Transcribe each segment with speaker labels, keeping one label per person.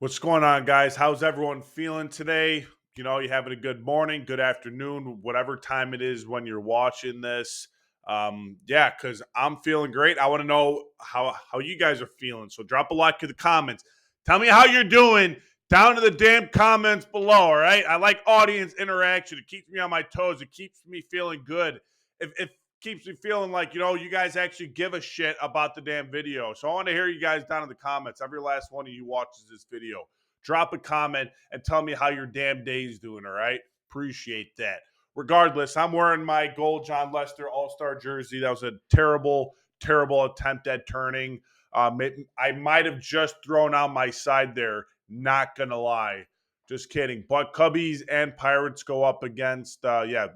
Speaker 1: What's going on, guys? How's everyone feeling today? You having a good morning, good afternoon, whatever time it is when you're watching this. Yeah, because I'm feeling great. I want to know how you guys are feeling. So drop a like in the comments. Tell me how you're doing down in the damn comments below. All right. I like audience interaction. It keeps me on my toes. It keeps me feeling good. If keeps me feeling like you guys actually give a shit about the damn video. So I want to hear you guys down in the comments. Every last one of you watches this video. Drop a comment and tell me how your damn day's doing. All right, appreciate that. Regardless, I'm wearing my gold John Lester All-Star jersey. That was a terrible, terrible attempt at turning. I might have just thrown out my side there. Not gonna lie. Just kidding. But Cubbies and Pirates go up against, the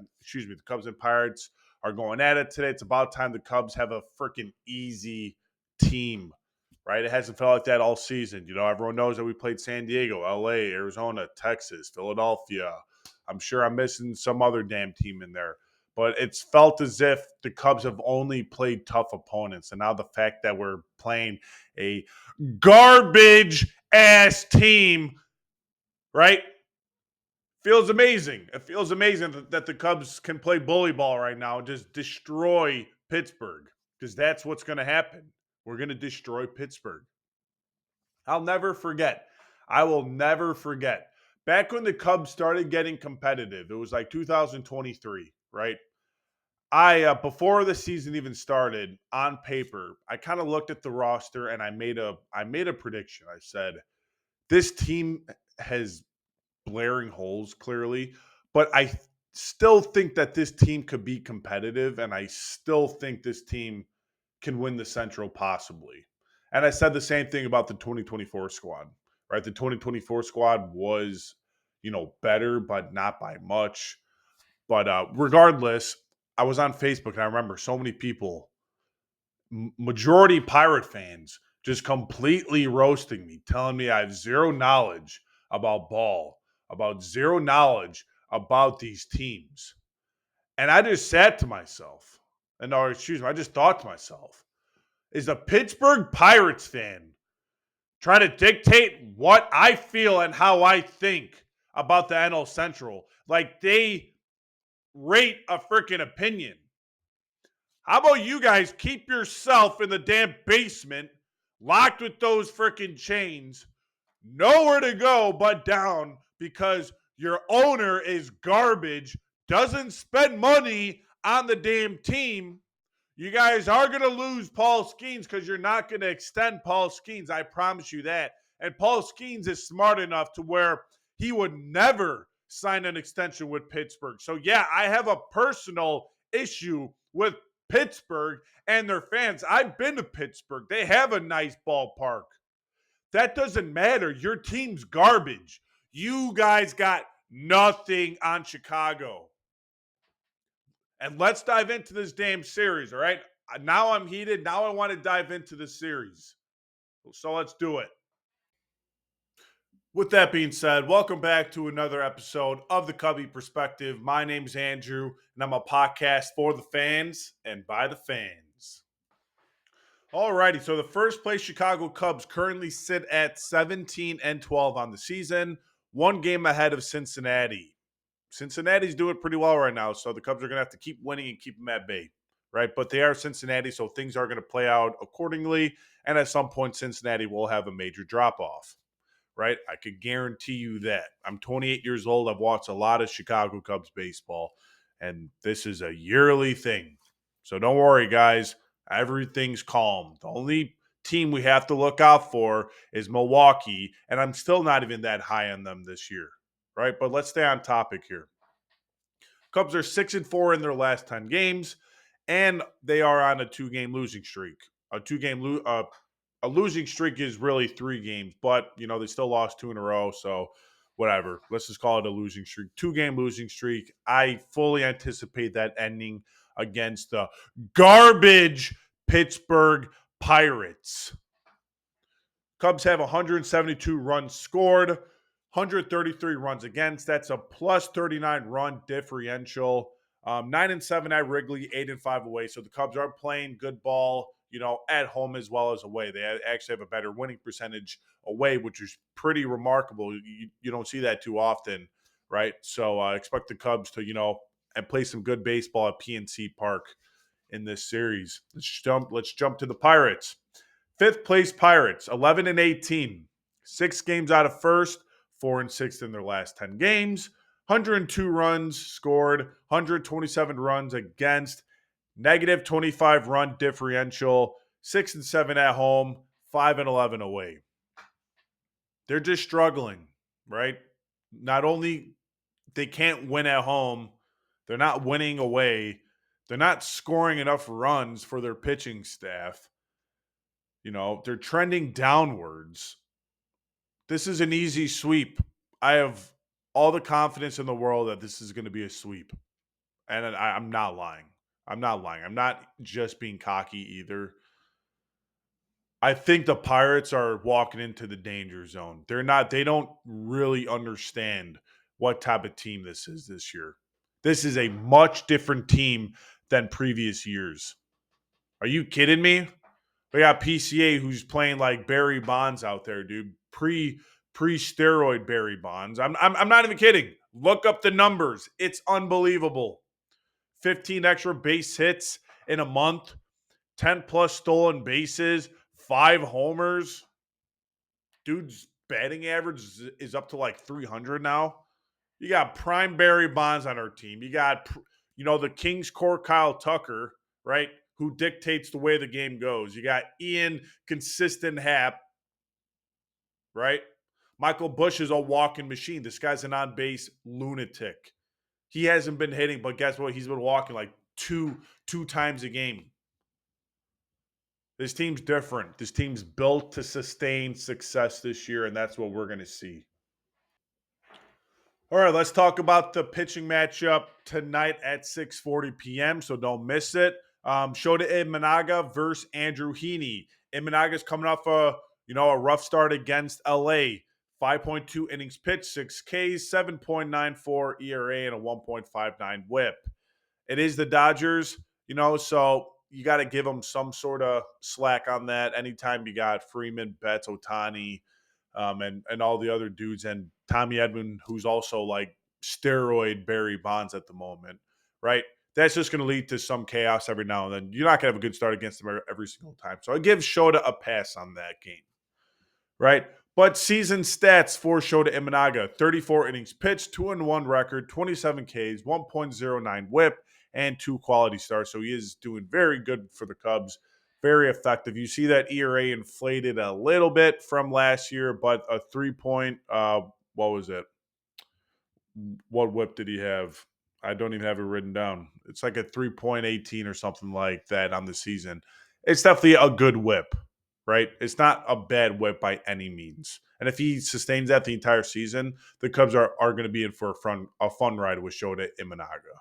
Speaker 1: Cubs and Pirates are going at it today. It's about time the Cubs have a freaking easy team, right? It hasn't felt like that all season. Everyone knows that we played San Diego, LA, Arizona, Texas, Philadelphia. I'm sure I'm missing some other damn team in there. But it's felt as if the Cubs have only played tough opponents. And now the fact that we're playing a garbage ass team, right? Feels amazing. It feels amazing that the Cubs can play bully ball right now and just destroy Pittsburgh, because that's what's going to happen. We're going to destroy Pittsburgh. I'll never forget. I will never forget. Back when the Cubs started getting competitive, it was like 2023, right? Before the season even started, on paper, I kind of looked at the roster and I made a prediction. I said, this team has blaring holes, clearly, but still think that this team could be competitive, and I still think this team can win the Central possibly. And I said the same thing about the 2024 squad, right? The 2024 squad was, better, but not by much. But regardless, I was on Facebook and I remember so many people, majority Pirate fans, just completely roasting me, telling me I have zero knowledge about ball, about zero knowledge about these teams. And I just sat to myself, I just thought to myself, is a Pittsburgh Pirates fan trying to dictate what I feel and how I think about the NL Central? Like they rate a freaking opinion. How about you guys keep yourself in the damn basement, locked with those freaking chains, nowhere to go but down because your owner is garbage, doesn't spend money on the damn team. You guys are going to lose Paul Skeens because you're not going to extend Paul Skeens. I promise you that. And Paul Skeens is smart enough to where he would never sign an extension with Pittsburgh. So, yeah, I have a personal issue with Pittsburgh and their fans. I've been to Pittsburgh. They have a nice ballpark. That doesn't matter. Your team's garbage. You guys got nothing on Chicago. And let's dive into this damn series, all right? Now I'm heated. Now I want to dive into the series. So let's do it. With that being said, welcome back to another episode of the Cubby Perspective. My name's Andrew, and I'm a podcast for the fans and by the fans. Alrighty, so the first place Chicago Cubs currently sit at 17-12 on the season, one game ahead of Cincinnati. Cincinnati's doing pretty well right now, so the Cubs are going to have to keep winning and keep them at bay, right? But they are Cincinnati, so things are going to play out accordingly, and at some point, Cincinnati will have a major drop-off, right? I could guarantee you that. I'm 28 years old. I've watched a lot of Chicago Cubs baseball, and this is a yearly thing. So don't worry, guys. Everything's calm. The only team we have to look out for is Milwaukee, and I'm still not even that high on them this year, right? But let's stay on topic here. Cubs are 6-4 in their last 10 games, and they are on a 2-game losing streak. A losing streak is really 3 games, but they still lost 2 in a row, so whatever. Let's just call it a losing streak. 2-game losing streak. I fully anticipate that ending against the garbage Pittsburgh Pirates. Cubs have 172 runs scored, 133 runs against. That's a plus 39 run differential. 9-7 at Wrigley, 8-5 away. So the Cubs are playing good ball. at home as well as away. They actually have a better winning percentage away, which is pretty remarkable. You don't see that too often, right? So expect the Cubs to, and play some good baseball at PNC Park in this series. Let's jump to the Pirates. Fifth place Pirates, 11-18, 6 games out of first, 4-6 in their last 10 games, 102 runs scored, 127 runs against, negative 25 run differential, 6-7 at home, 5-11 away. They're just struggling, right? Not only they can't win at home, they're not winning away. They're not scoring enough runs for their pitching staff. They're trending downwards. This is an easy sweep. I have all the confidence in the world that this is going to be a sweep. And I'm not lying. I'm not lying. I'm not just being cocky either. I think the Pirates are walking into the danger zone. They don't really understand what type of team this is this year. This is a much different team than previous years. Are you kidding me? We got PCA who's playing like Barry Bonds out there, dude. Pre-steroid Barry Bonds. I'm not even kidding. Look up the numbers. It's unbelievable. 15 extra base hits in a month, 10 plus stolen bases, 5 homers. Dude's batting average is up to like 300 now. You got prime Barry Bonds on our team. You got, the Kings core Kyle Tucker, right, who dictates the way the game goes. You got Ian Consistent Hap, right? Michael Bush is a walking machine. This guy's an on-base lunatic. He hasn't been hitting, but guess what? He's been walking like two times a game. This team's different. This team's built to sustain success this year, and that's what we're going to see. All right, let's talk about the pitching matchup tonight at 6:40 p.m., so don't miss it. Shota Imanaga versus Andrew Heaney. Imanaga's coming off a rough start against LA. 5.2 innings pitched, 6 Ks, 7.94 ERA, and a 1.59 whip. It is the Dodgers, so you got to give them some sort of slack on that. Anytime you got Freeman, Betts, Ohtani, and all the other dudes, and Tommy Edman, who's also like steroid Barry Bonds at the moment, right? That's just going to lead to some chaos every now and then. You're not going to have a good start against them every single time. So I give Shota a pass on that game, right? But season stats for Shota Imanaga: 34 innings pitched, 2-1 record, 27 Ks, 1.09 whip, and 2 quality starts. So he is doing very good for the Cubs. Very effective. You see that ERA inflated a little bit from last year, but a 3-point, what was it? What whip did he have? I don't even have it written down. It's like a 3.18 or something like that on the season. It's definitely a good whip, right? It's not a bad whip by any means. And if he sustains that the entire season, the Cubs are going to be in for a fun ride with Shota Imanaga.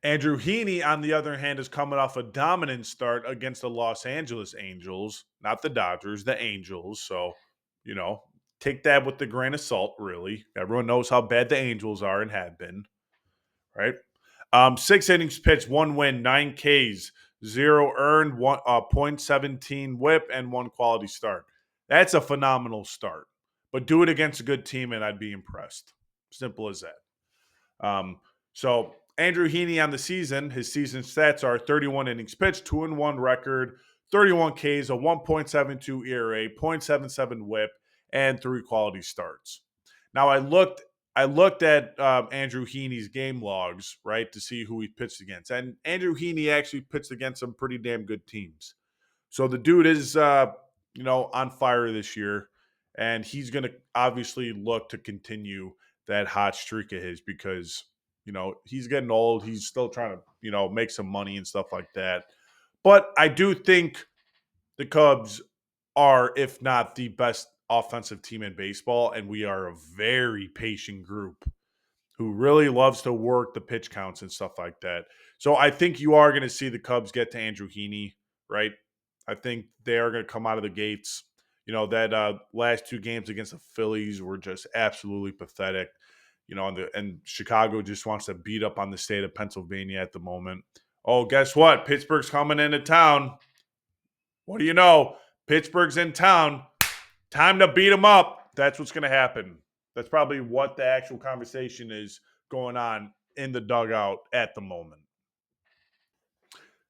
Speaker 1: Andrew Heaney, on the other hand, is coming off a dominant start against the Los Angeles Angels, not the Dodgers, the Angels. So, take that with a grain of salt, really. Everyone knows how bad the Angels are and have been, right? 6 innings pitched, 1 win, 9 Ks, 0 earned, 0.17 whip, and 1 quality start. That's a phenomenal start. But do it against a good team, and I'd be impressed. Simple as that. So Andrew Heaney on the season, his season stats are 31 innings pitched, 2-1 record, 31 Ks, a 1.72 ERA, 0.77 whip, and 3 quality starts. Now I looked at Andrew Heaney's game logs, right, to see who he pitched against. And Andrew Heaney actually pitched against some pretty damn good teams. So the dude is, on fire this year. And he's going to obviously look to continue that hot streak of his because, he's getting old. He's still trying to, make some money and stuff like that. But I do think the Cubs are, if not the best offensive team in baseball, and we are a very patient group who really loves to work the pitch counts and stuff like that. So I think you are going to see the Cubs get to Andrew Heaney, right? I think they are going to come out of the gates. That last 2 games against the Phillies were just absolutely pathetic. And Chicago just wants to beat up on the state of Pennsylvania at the moment. Oh, guess what? Pittsburgh's coming into town. What do you know? Pittsburgh's in town. Time to beat them up. That's what's going to happen. That's probably what the actual conversation is going on in the dugout at the moment.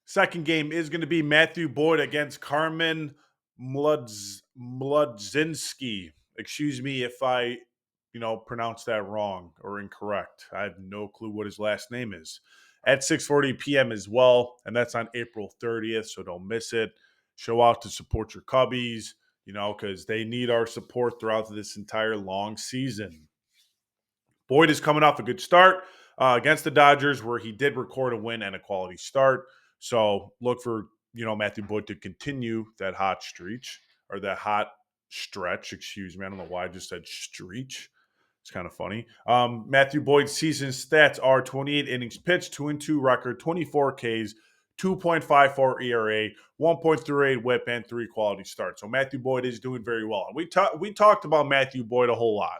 Speaker 1: Second game is going to be Matthew Boyd against Carmen Mlodzinski. Excuse me if I, pronounce that wrong or incorrect. I have no clue what his last name is. At 6:40 p.m. as well, and that's on April 30th, so don't miss it. Show out to support your Cubbies, because they need our support throughout this entire long season. Boyd is coming off a good start against the Dodgers, where he did record a win and a quality start. So look for Matthew Boyd to continue that hot stretch or that hot stretch. Excuse me, I don't know why I just said stretch. It's kind of funny. Matthew Boyd's season stats are 28 innings pitched, 2-2 record, 24 Ks, 2.54 ERA, 1.38 WHIP, and 3 quality starts. So Matthew Boyd is doing very well. We talked about Matthew Boyd a whole lot,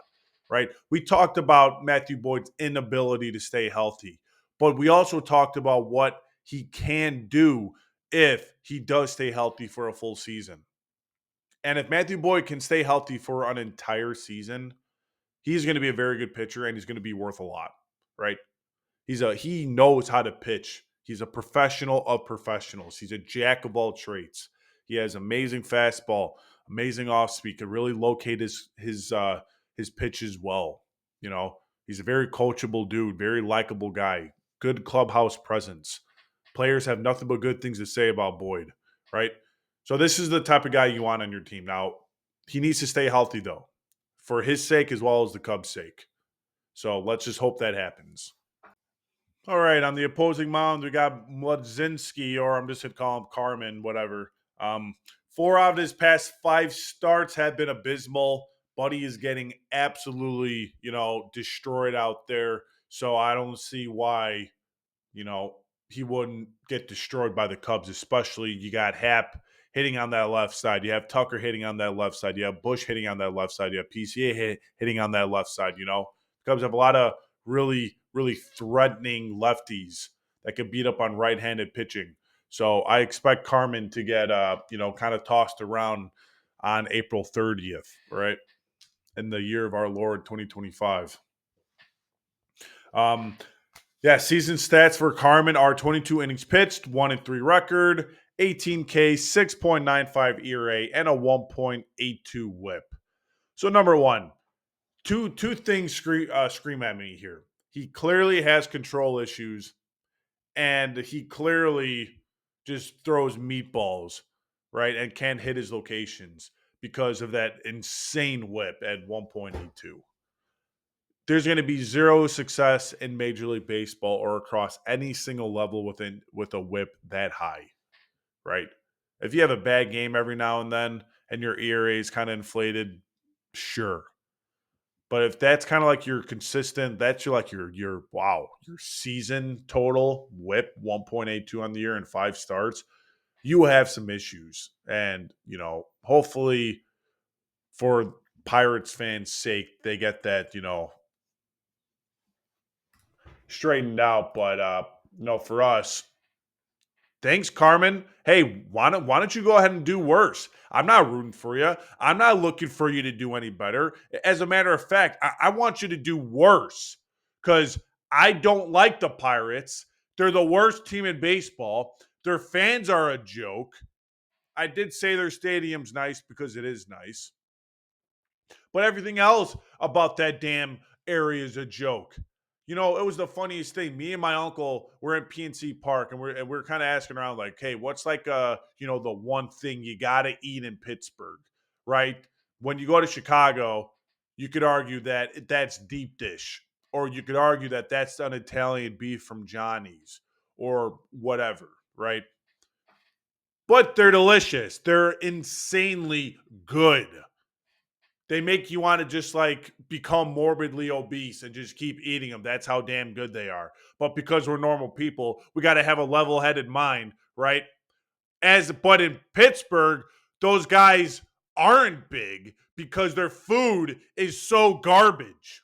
Speaker 1: right? We talked about Matthew Boyd's inability to stay healthy, but we also talked about what he can do if he does stay healthy for a full season. And if Matthew Boyd can stay healthy for an entire season, he's going to be a very good pitcher and he's going to be worth a lot, right? He knows how to pitch. He's a professional of professionals. He's a jack of all trades. He has amazing fastball, amazing off speed, can really locate his pitches well. He's a very coachable dude, very likable guy, good clubhouse presence. Players have nothing but good things to say about Boyd, right? So this is the type of guy you want on your team. Now, he needs to stay healthy though, for his sake as well as the Cubs' sake. So let's just hope that happens. All right, on the opposing mound, we got Mlodzinski, or I'm just going to call him Carmen, whatever. 4 out of his past 5 starts have been abysmal. Buddy is getting absolutely, destroyed out there. So I don't see why, he wouldn't get destroyed by the Cubs, especially you got Happ hitting on that left side. You have Tucker hitting on that left side. You have Bush hitting on that left side. You have PCA hitting on that left side. Cubs have a lot of really, really threatening lefties that can beat up on right-handed pitching. So I expect Carmen to get, kind of tossed around on April 30th, right? In the year of our Lord 2025. Season stats for Carmen are 22 innings pitched, 1-3 record, 18K, 6.95 ERA, and a 1.82 WHIP. So number one, two things scream at me here. He clearly has control issues, and he clearly just throws meatballs, right, and can't hit his locations because of that insane WHIP at 1.82. There's going to be zero success in Major League Baseball or across any single level with a WHIP that high, right? If you have a bad game every now and then and your ERA is kind of inflated, sure. But if that's kind of like your consistent, that's your season total WHIP 1.82 on the year and 5 starts, you have some issues. And, hopefully for Pirates fans' sake, they get that, straightened out. But for us, thanks, Carmen. Hey, why don't you go ahead and do worse? I'm not rooting for you. I'm not looking for you to do any better. As a matter of fact, I want you to do worse because I don't like the Pirates. They're the worst team in baseball. Their fans are a joke. I did say their stadium's nice because it is nice. But everything else about that damn area is a joke. It was the funniest thing. Me and my uncle were in PNC Park, and we're kind of asking around, like, hey, what's like the one thing you gotta eat in Pittsburgh, right? When you go to Chicago, you could argue that that's deep dish, or you could argue that that's an Italian beef from Johnny's, or whatever, right? But they're delicious. They're insanely good. They make you want to just like become morbidly obese and just keep eating them. That's how damn good they are. But because we're normal people, we got to have a level-headed mind, right? But in Pittsburgh, those guys aren't big because their food is so garbage.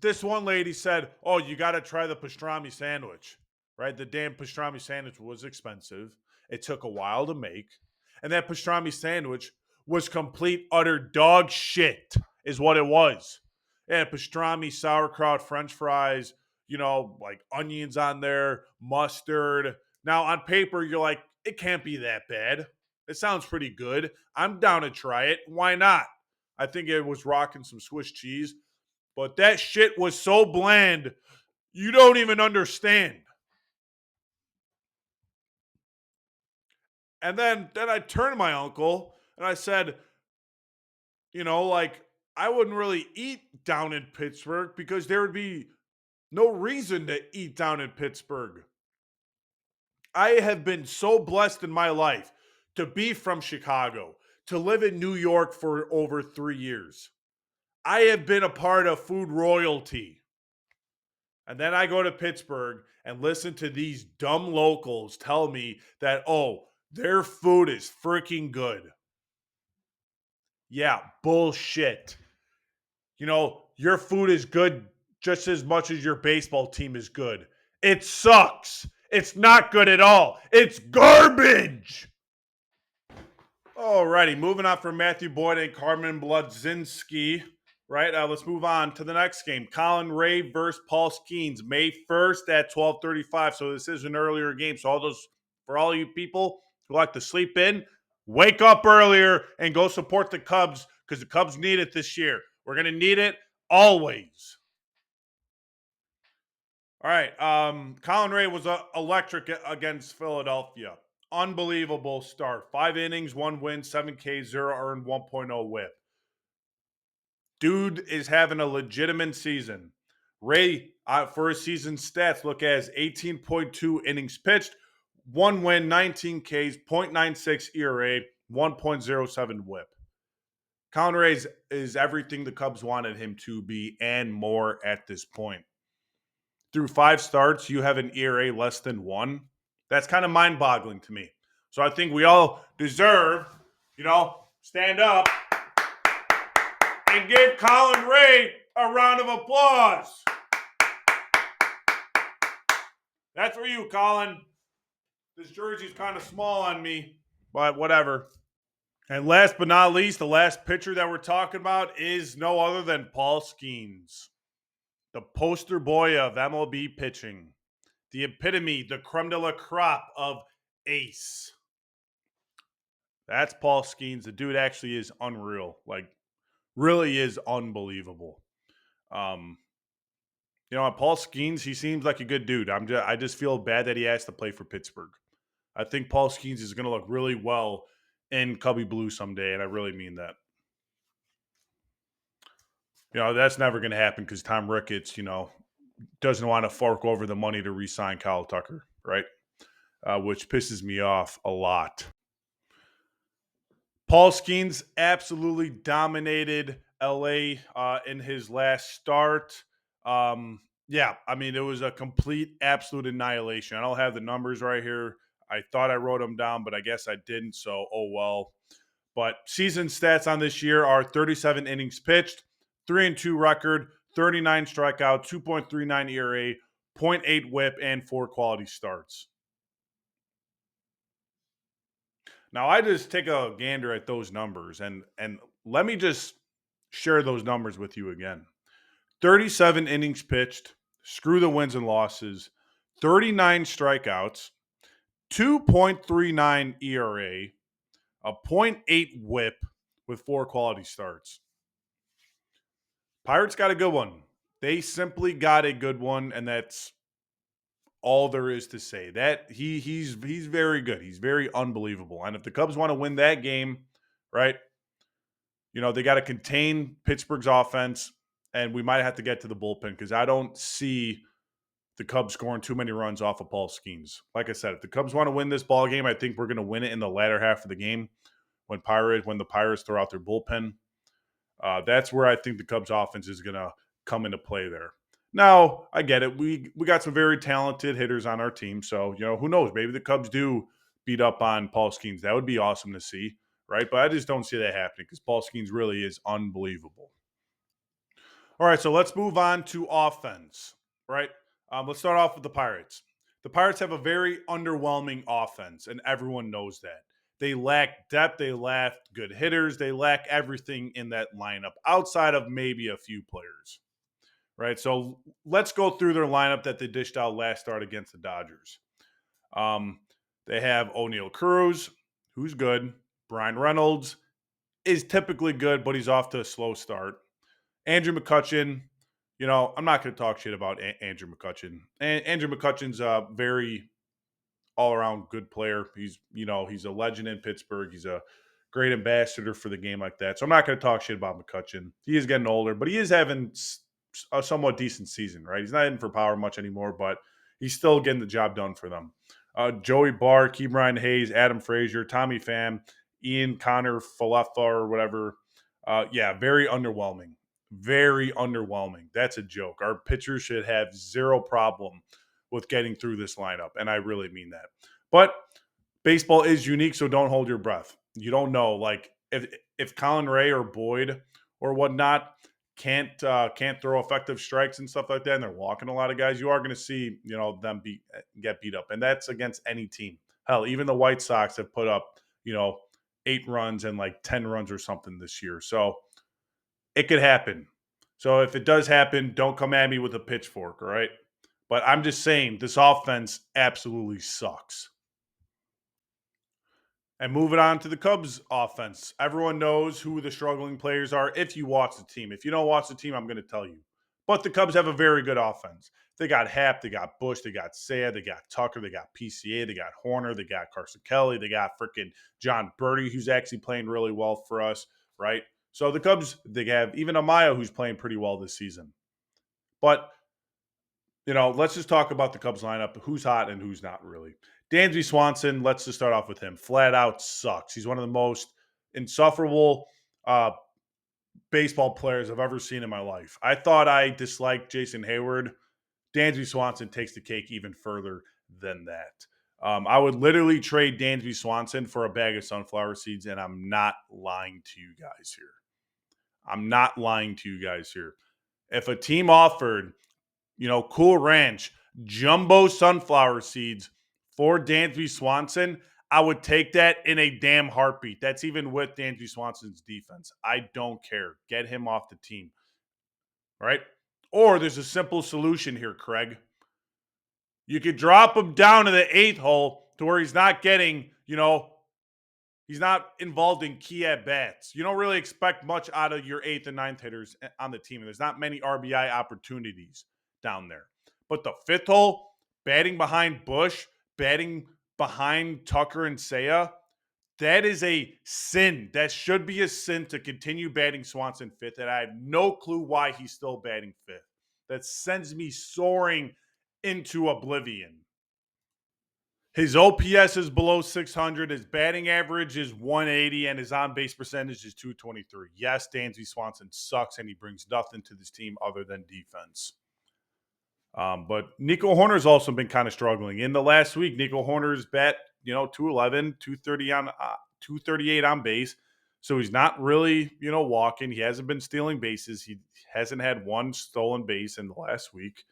Speaker 1: This one lady said, "Oh, you got to try the pastrami sandwich." Right? The damn pastrami sandwich was expensive. It took a while to make, and that pastrami sandwich was complete utter dog shit. Is what it was. It had pastrami, sauerkraut, French fries. Like onions on there, mustard. Now on paper, you're like, it can't be that bad. It sounds pretty good. I'm down to try it. Why not? I think it was rocking some Swiss cheese. But that shit was so bland, you don't even understand. And then I turned to my uncle and I said, like I wouldn't really eat down in Pittsburgh because there would be no reason to eat down in Pittsburgh. I have been so blessed in my life to be from Chicago, to live in New York for over 3 years. I have been a part of food royalty. And then I go to Pittsburgh and listen to these dumb locals tell me that, oh, their food is freaking good. Yeah, bullshit. Your food is good just as much as your baseball team is good. It sucks. It's not good at all. It's garbage. Alrighty, moving on from Matthew Boyd and Carmen Bludzinski. Right, let's move on to the next game. Colin Ray versus Paul Skeens, May 1st at 12:35. So this is an earlier game. So for all you people who like to sleep in, wake up earlier and go support the Cubs because the Cubs need it this year. We're gonna need it always. All right, Colin Ray was electric against Philadelphia. Unbelievable start. 5 innings, 1 win, 7 Ks, 0 earned, 1.0 whip. Dude is having a legitimate season. Ray, for his season stats, look as 18.2 innings pitched, 1 win, 19 Ks, 0.96 ERA, 1.07 whip. Colin Ray is everything the Cubs wanted him to be and more at this point. Through 5 starts, you have an ERA less than 1. That's kind of mind-boggling to me. So I think we all deserve, stand up and give Colin Ray a round of applause. That's for you, Colin. This jersey's kind of small on me, but whatever. And last but not least, the last pitcher that we're talking about is no other than Paul Skeens, the poster boy of MLB pitching, the epitome, the creme de la crop of ace. That's Paul Skeens. The dude actually is unreal. Like, really is unbelievable. Paul Skeens, he seems like a good dude. I just feel bad that he has to play for Pittsburgh. I think Paul Skeens is going to look really well in Cubby Blue someday, and I really mean that. That's never going to happen because Tom Ricketts, doesn't want to fork over the money to re-sign Kyle Tucker, right? Which pisses me off a lot. Paul Skeens absolutely dominated LA in his last start. It was a complete, absolute annihilation. I don't have the numbers right here. I thought I wrote them down, but I guess I didn't, so oh well. But season stats on this year are 37 innings pitched, 3-2 record, 39 strikeouts, 2.39 ERA, 0.8 whip, and 4 quality starts. Now, I just take a gander at those numbers, and let me just share those numbers with you again. 37 innings pitched, screw the wins and losses, 39 strikeouts, 2.39 ERA, a 0.8 whip with 4 quality starts. Pirates got a good one. They simply got a good one, and that's all there is to say. That he's very good. He's very unbelievable. And if the Cubs want to win that game, right, they got to contain Pittsburgh's offense, and we might have to get to the bullpen because I don't see the Cubs scoring too many runs off of Paul Skeens. Like I said, if the Cubs want to win this ball game, I think we're going to win it in the latter half of the game when the Pirates throw out their bullpen. That's where I think the Cubs offense is going to come into play there. Now, I get it. We got some very talented hitters on our team. So, who knows? Maybe the Cubs do beat up on Paul Skeens. That would be awesome to see, right? But I just don't see that happening because Paul Skeens really is unbelievable. All right, so let's move on to offense, right? Let's start off with the Pirates. The Pirates have a very underwhelming offense, and everyone knows that. They lack depth, they lack good hitters, they lack everything in that lineup outside of maybe a few players, right? So let's go through their lineup that they dished out last start against the Dodgers. Um, they have O'Neal Cruz, who's good. Brian Reynolds is typically good, but he's off to a slow start. Andrew McCutchen, I'm not going to talk shit about Andrew McCutchen. Andrew McCutchen's a very all-around good player. He's a legend in Pittsburgh. He's a great ambassador for the game like that. So I'm not going to talk shit about McCutchen. He is getting older, but he is having a somewhat decent season, right? He's not in for power much anymore, but he's still getting the job done for them. Joey Barr, Ke'Bryan Hayes, Adam Frazier, Tommy Pham, Ian Connor Falefa or whatever. Yeah, very underwhelming. Very underwhelming. That's a joke. Our pitchers should have zero problem with getting through this lineup, and I really mean that. But baseball is unique, so don't hold your breath. You don't know, like if Colin Ray or Boyd or whatnot can't throw effective strikes and stuff like that, and they're walking a lot of guys, you are going to see them get beat up, and that's against any team. Hell, even the White Sox have put up 8 runs and like 10 runs or something this year, so it could happen. So if it does happen, don't come at me with a pitchfork, all right? But I'm just saying this offense absolutely sucks. And moving on to the Cubs offense. Everyone knows who the struggling players are if you watch the team. If you don't watch the team, I'm going to tell you. But the Cubs have a very good offense. They got Happ, they got Bush, they got Seiya, they got Tucker, they got PCA, they got Horner, they got Carson Kelly, they got freaking John Birdie, who's actually playing really well for us, right? So the Cubs, they have even Amaya, who's playing pretty well this season. But let's just talk about the Cubs lineup, who's hot and who's not really. Dansby Swanson, let's just start off with him. Flat out sucks. He's one of the most insufferable baseball players I've ever seen in my life. I thought I disliked Jason Hayward. Dansby Swanson takes the cake even further than that. I would literally trade Dansby Swanson for a bag of sunflower seeds, and I'm not lying to you guys here. I'm not lying to you guys here. If a team offered Cool Ranch, jumbo sunflower seeds for Dansby Swanson, I would take that in a damn heartbeat. That's even with Dansby Swanson's defense. I don't care. Get him off the team. Right? Or there's a simple solution here, Craig. You could drop him down to the 8th hole to where he's not getting, he's not involved in key at bats. You don't really expect much out of your 8th and 9th hitters on the team. There's not many RBI opportunities down there. But the 5th hole, batting behind Bush, batting behind Tucker and Seiya, that is a sin. That should be a sin to continue batting Swanson 5th. And I have no clue why he's still batting 5th. That sends me soaring into oblivion. His OPS is below 600. His batting average is 180, and his on-base percentage is 223. Yes, Dansby Swanson sucks, and he brings nothing to this team other than defense. But Nico Hoerner's also been kind of struggling. In the last week, Nico Hoerner's bat, 211, 238 on base. So he's not really, walking. He hasn't been stealing bases. He hasn't had one stolen base in the last week.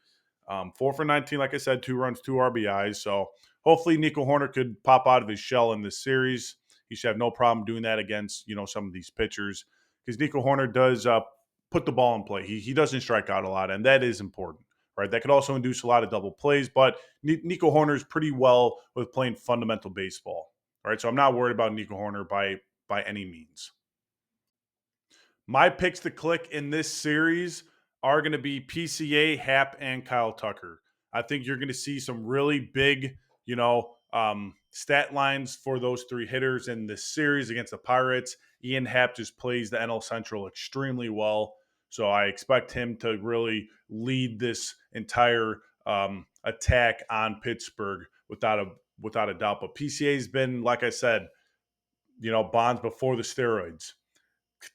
Speaker 1: 4 for 19, like I said, 2 runs, 2 RBIs. So hopefully Nico Hoerner could pop out of his shell in this series. He should have no problem doing that against, some of these pitchers because Nico Hoerner does put the ball in play. He doesn't strike out a lot, and that is important, right? That could also induce a lot of double plays, but Nico Hoerner is pretty well with playing fundamental baseball, right? So I'm not worried about Nico Hoerner by any means. My picks to click in this series are going to be PCA, Happ, and Kyle Tucker. I think you're going to see some really big, stat lines for those 3 hitters in this series against the Pirates. Ian Happ just plays the NL Central extremely well. So I expect him to really lead this entire attack on Pittsburgh without a doubt. But PCA's been, like I said, bonds before the steroids.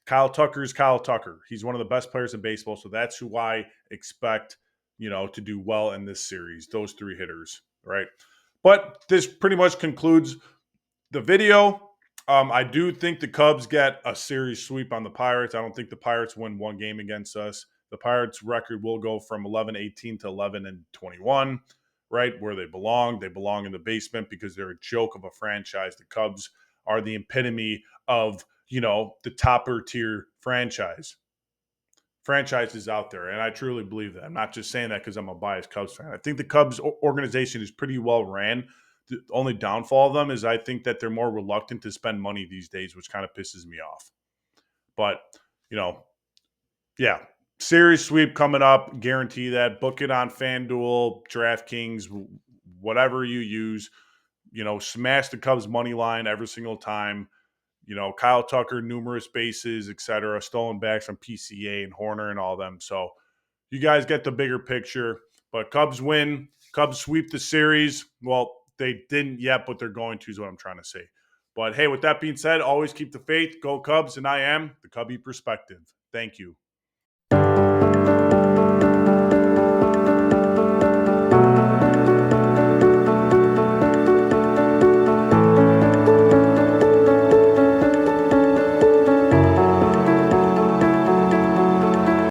Speaker 1: Kyle Tucker is Kyle Tucker. He's one of the best players in baseball, so that's who I expect, to do well in this series, those 3 hitters, right? But this pretty much concludes the video. I do think the Cubs get a series sweep on the Pirates. I don't think the Pirates win one game against us. the Pirates' record will go from 11-18 to 11-21, right where they belong. They belong in the basement because they're a joke of a franchise. The Cubs are the epitome of the topper tier franchises out there. And I truly believe that. I'm not just saying that because I'm a biased Cubs fan. I think the Cubs organization is pretty well ran. The only downfall of them is I think that they're more reluctant to spend money these days, which kind of pisses me off. But, you know, yeah, series sweep coming up. Guarantee that. Book it on FanDuel, DraftKings, whatever you use. Smash the Cubs money line every single time. Kyle Tucker, numerous bases, etc., stolen backs from PCA and Horner and all them. So you guys get the bigger picture. But Cubs win. Cubs sweep the series. Well, they didn't yet, but they're going to, is what I'm trying to say. But hey, with that being said, always keep the faith. Go Cubs, and I am the Cubby Perspective. Thank you.